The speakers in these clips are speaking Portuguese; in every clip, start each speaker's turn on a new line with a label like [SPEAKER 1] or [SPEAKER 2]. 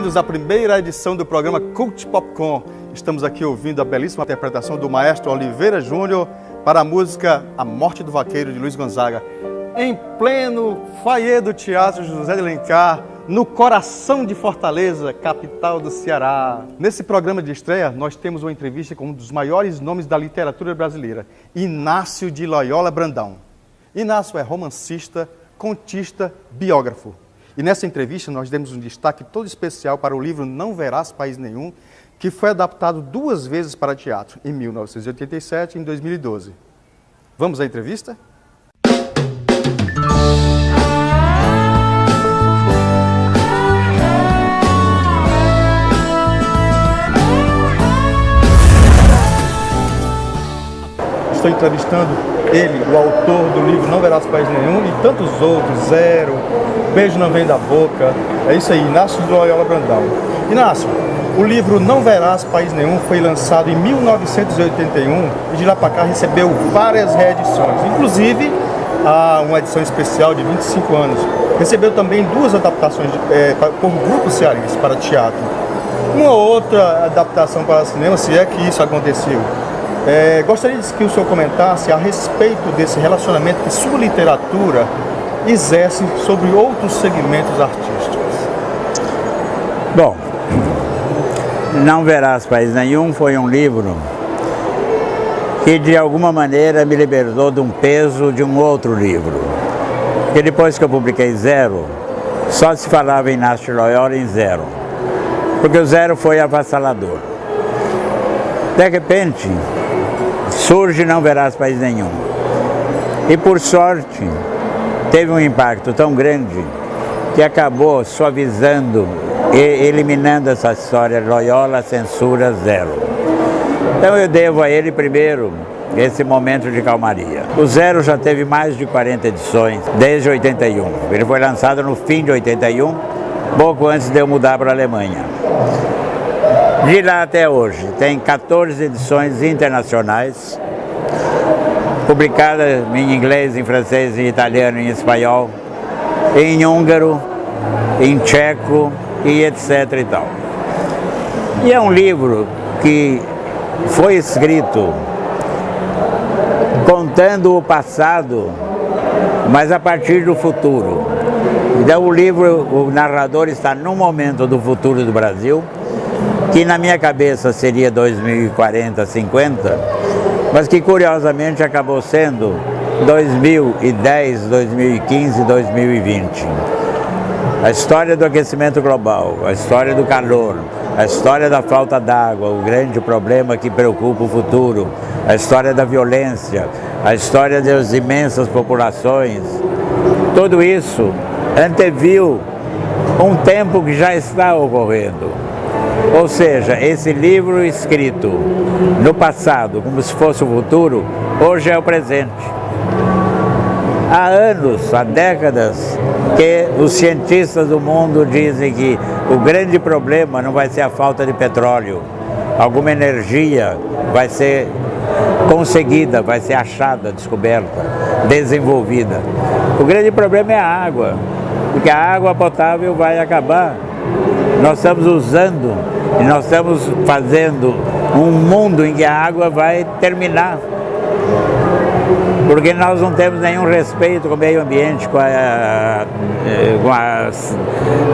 [SPEAKER 1] bem-vindos à primeira edição do programa Cult Popcorn. Estamos aqui ouvindo a belíssima interpretação do maestro Oliveira Júnior para a música A Morte do Vaqueiro, de Luiz Gonzaga. Em pleno foyer do Teatro José de Alencar, no coração de Fortaleza, capital do Ceará. Nesse programa de estreia, nós temos uma entrevista com um dos maiores nomes da literatura brasileira, Inácio de Loyola Brandão. Inácio é romancista, contista, biógrafo. E nessa entrevista nós demos um destaque todo especial para o livro Não Verás País Nenhum, que foi adaptado 2 vezes para teatro, em 1987 e em 2012. Vamos à entrevista? Estou entrevistando ele, o autor do livro Não Verás País Nenhum e tantos outros, Zero, Beijo Não Vem da Boca. É isso aí, Inácio de Loyola Brandão. Inácio, o livro Não Verás País Nenhum foi lançado em 1981 e de lá para cá recebeu várias reedições, inclusive uma edição especial de 25 anos. Recebeu também 2 adaptações por grupo cearense para teatro. Uma outra adaptação para cinema, se é que isso aconteceu. Gostaria que o senhor comentasse a respeito desse relacionamento que sua literatura exerce sobre outros segmentos artísticos.
[SPEAKER 2] Bom, Não Verás País Nenhum foi um livro que de alguma maneira me libertou de um peso de um outro livro. Porque depois que eu publiquei Zero, só se falava em Inácio de Loyola em Zero. Porque o Zero foi avassalador. De repente, surge Não Verás País Nenhum. E por sorte, teve um impacto tão grande que acabou suavizando e eliminando essa história Loyola, censura, Zero. Então eu devo a ele primeiro esse momento de calmaria. O Zero já teve mais de 40 edições desde 81. Ele foi lançado no fim de 81, pouco antes de eu mudar para a Alemanha. De lá até hoje, tem 14 edições internacionais, publicadas em inglês, em francês, em italiano, em espanhol, em húngaro, em tcheco e etc. e tal. E é um livro que foi escrito contando o passado, mas a partir do futuro. Então o livro, o narrador está num momento do futuro do Brasil, que na minha cabeça seria 2040, 50, mas que curiosamente acabou sendo 2010, 2015, 2020. A história do aquecimento global, a história do calor, a história da falta d'água, o grande problema que preocupa o futuro, a história da violência, a história das imensas populações, tudo isso anteviu um tempo que já está ocorrendo. Ou seja, esse livro escrito no passado, como se fosse o futuro, hoje é o presente. Há anos, há décadas, que os cientistas do mundo dizem que o grande problema não vai ser a falta de petróleo. Alguma energia vai ser conseguida, vai ser achada, descoberta, desenvolvida. O grande problema é a água, porque a água potável vai acabar. Nós estamos usando e nós estamos fazendo um mundo em que a água vai terminar. Porque nós não temos nenhum respeito com o meio ambiente,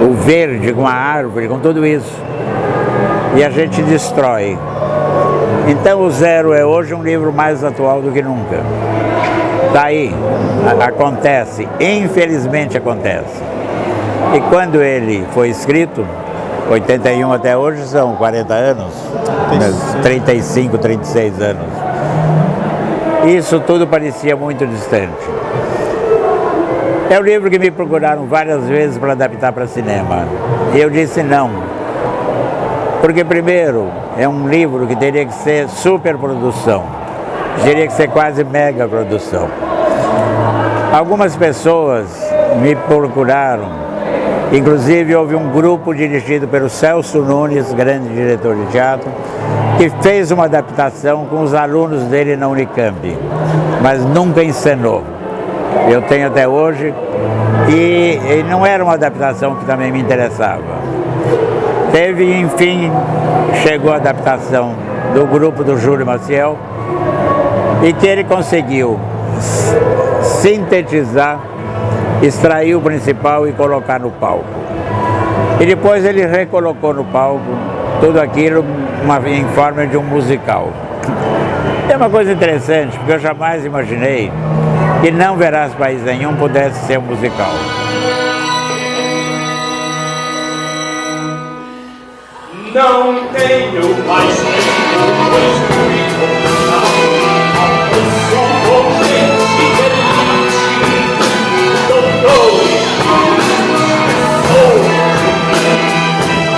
[SPEAKER 2] o verde, com a árvore, com tudo isso. E a gente destrói. Então o Zero é hoje um livro mais atual do que nunca. Daí acontece, infelizmente acontece. E quando ele foi escrito, 81 até hoje são 40 anos, 35, 36 anos. Isso tudo parecia muito distante. É um livro que me procuraram várias vezes para adaptar para cinema. E eu disse não. Porque primeiro, é um livro que teria que ser superprodução. Teria que ser quase mega produção. Algumas pessoas me procuraram. Inclusive houve um grupo dirigido pelo Celso Nunes, grande diretor de teatro, que fez uma adaptação com os alunos dele na Unicamp, mas nunca encenou. Eu tenho até hoje, e não era uma adaptação que também me interessava. Teve, enfim, chegou a adaptação do grupo do Júlio Maciel e que ele conseguiu sintetizar, extrair o principal e colocar no palco. E depois ele recolocou no palco tudo aquilo em forma de um musical. É uma coisa interessante, porque eu jamais imaginei que Não Verás País Nenhum pudesse ser um musical.
[SPEAKER 3] Não tenho mais tempo, pois comigo não sou gente delirante, doutor, sou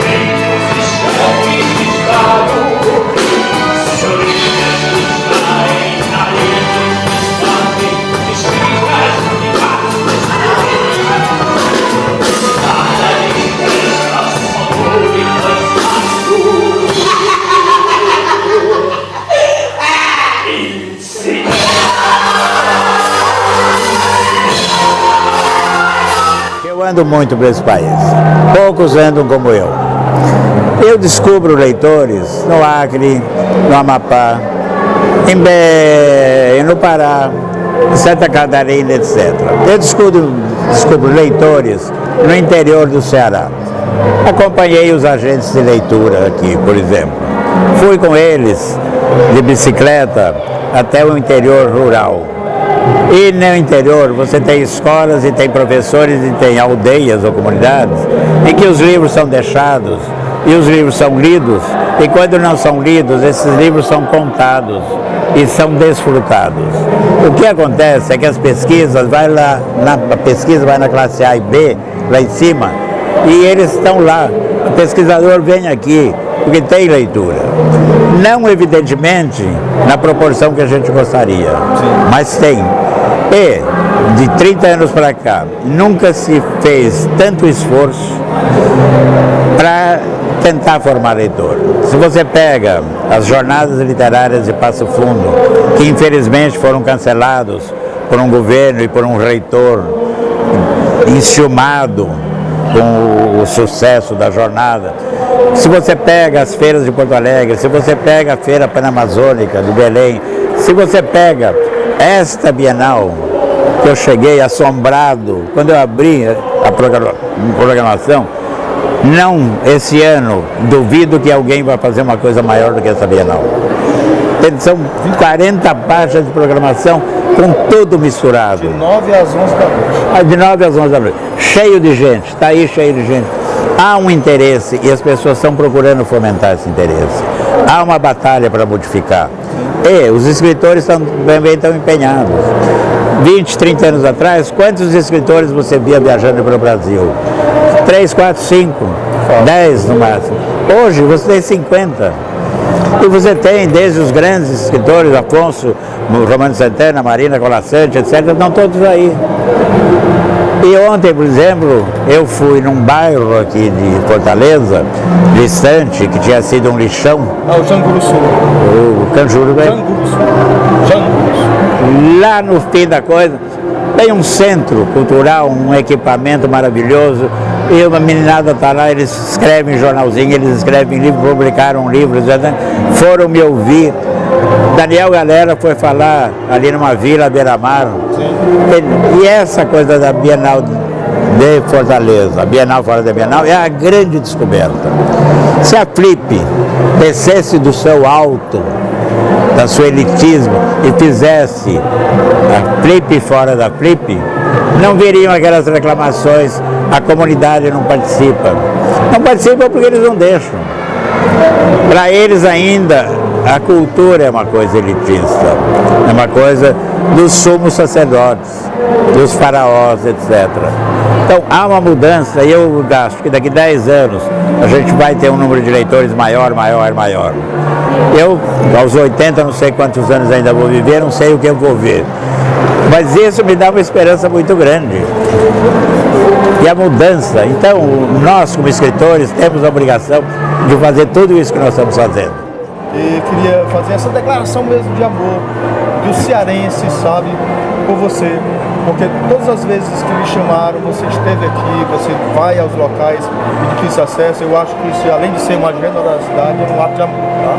[SPEAKER 3] tenho chave de estado, sorrindo está em nariz, sabe, escritas de paz, nada de interessa, só e
[SPEAKER 2] Eu ando muito por esse país, poucos andam como eu. Eu descubro leitores no Acre, no Amapá, em Bé, no Pará, em Santa Catarina, etc. Eu descubro leitores no interior do Ceará. Acompanhei os agentes de leitura aqui, por exemplo. Fui com eles de bicicleta até o interior rural. E no interior você tem escolas e tem professores e tem aldeias ou comunidades em que os livros são deixados e os livros são lidos, e quando não são lidos, esses livros são contados e são desfrutados. O que acontece é que as pesquisas a pesquisa vai na classe A e B, lá em cima, e eles estão lá. O pesquisador vem aqui porque tem leitura. Não, evidentemente, na proporção que a gente gostaria, mas tem. E, de 30 anos para cá, nunca se fez tanto esforço para tentar formar leitor. Se você pega as jornadas literárias de Passo Fundo, que infelizmente foram cancelados por um governo e por um reitor enciumado com o sucesso da jornada, se você pega as feiras de Porto Alegre, se você pega a Feira Panamazônica de Belém, se você pega esta Bienal, que eu cheguei assombrado, quando eu abri a programação, não, esse ano, duvido que alguém vai fazer uma coisa maior do que essa Bienal. São 40 páginas de programação com tudo misturado.
[SPEAKER 1] De 9 às 11 da noite.
[SPEAKER 2] De 9 às 11 da noite. Cheio de gente, está aí cheio de gente. Há um interesse e as pessoas estão procurando fomentar esse interesse. Há uma batalha para modificar. E os escritores também estão empenhados. 20, 30 anos atrás, quantos escritores você via viajando para o Brasil? 3, 4, 5, 10 no máximo. Hoje você tem 50. E você tem desde os grandes escritores, Afonso, Romano Santana, Marina Colassante, etc., estão todos aí. E ontem, por exemplo, eu fui num bairro aqui de Fortaleza, distante, que tinha sido um lixão.
[SPEAKER 1] O Janguruçu.
[SPEAKER 2] O Canjuru, né?
[SPEAKER 1] Janguruçu.
[SPEAKER 2] Lá no fim da coisa, tem um centro cultural, um equipamento maravilhoso, e uma meninada está lá, eles escrevem jornalzinho, eles escrevem livro, publicaram livros, foram me ouvir. Daniel Galera foi falar ali numa vila, Beira-Mar. E essa coisa da Bienal de Fortaleza, a Bienal fora da Bienal, é a grande descoberta. Se a Flip descesse do seu alto, da sua elitismo, e fizesse a Flip fora da Flip, não viriam aquelas reclamações, a comunidade não participa. Não participa porque eles não deixam. Para eles ainda, a cultura é uma coisa elitista, é uma coisa dos sumos sacerdotes, dos faraós, etc. Então há uma mudança e eu acho que daqui a 10 anos a gente vai ter um número de leitores maior. Eu, aos 80, não sei quantos anos ainda vou viver, não sei o que eu vou ver. Mas isso me dá uma esperança muito grande. E a mudança, então nós como escritores temos a obrigação de fazer tudo isso que nós estamos fazendo.
[SPEAKER 1] E queria fazer essa declaração mesmo de amor, que o cearense sabe por você, porque todas as vezes que me chamaram, você esteve aqui, você vai aos locais de difícil acesso. Eu acho que isso, além de ser uma generosidade, é um ato de amor. Tá?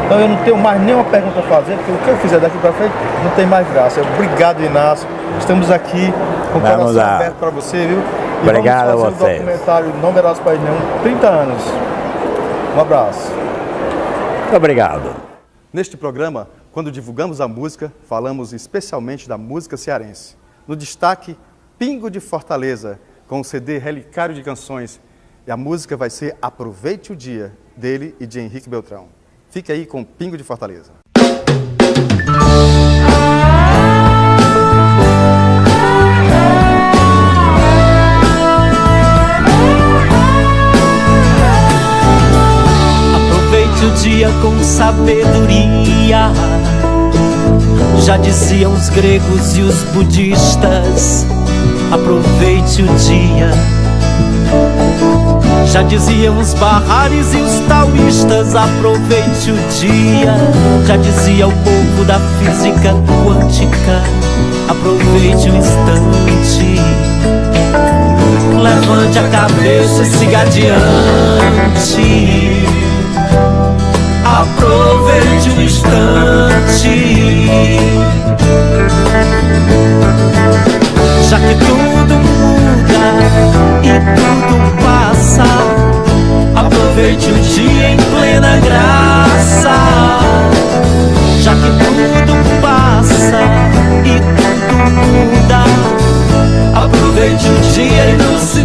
[SPEAKER 1] Então eu não tenho mais nenhuma pergunta a fazer, porque o que eu fizer daqui para frente não tem mais graça. Obrigado, Inácio. Estamos aqui com o coração aberto para você, viu? E
[SPEAKER 2] obrigado
[SPEAKER 1] vamos
[SPEAKER 2] a
[SPEAKER 1] fazer
[SPEAKER 2] você.
[SPEAKER 1] o documentário Não Verás País Nenhum, 30 anos. Um abraço.
[SPEAKER 2] Muito obrigado.
[SPEAKER 1] Neste programa, quando divulgamos a música, falamos especialmente da música cearense. No destaque, Pingo de Fortaleza, com o CD Relicário de Canções. E a música vai ser Aproveite o Dia, dele e de Henrique Beltrão. Fique aí com Pingo de Fortaleza.
[SPEAKER 4] Aproveite o dia com sabedoria, já diziam os gregos e os budistas. Aproveite o dia, já diziam os baharis e os taoístas. Aproveite o dia, já dizia o povo da física quântica. Aproveite o instante, levante a cabeça e siga adiante. Aproveite o instante, já que tudo muda e tudo passa. Aproveite o dia em plena graça, já que tudo passa e tudo muda. Aproveite o dia e não se